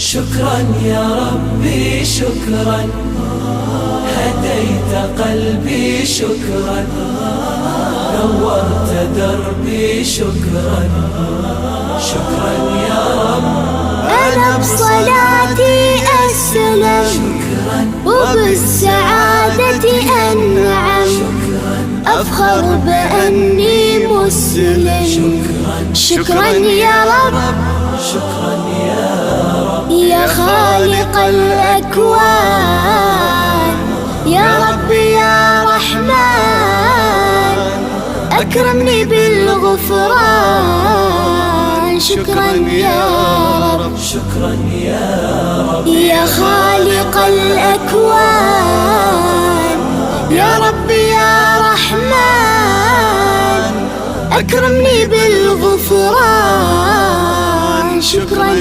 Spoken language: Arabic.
شكرا يا ربي شكرا، هديت قلبي شكرا، نورت دربي شكرا. شكرا يا رب، أنا بصلاتي أسلم وبالسعادة أنعم، أفخر بأني مسلم. شكرا يا رب، شكرا يا رب، يا خالق الأكوان، يا رب يا رحمن، أكرمني بالغفران. شكرا يا رب، شكرا يا رب، يا خالق الأكوان، يا رب يا رحمن، أكرمني بالغفران. شكرا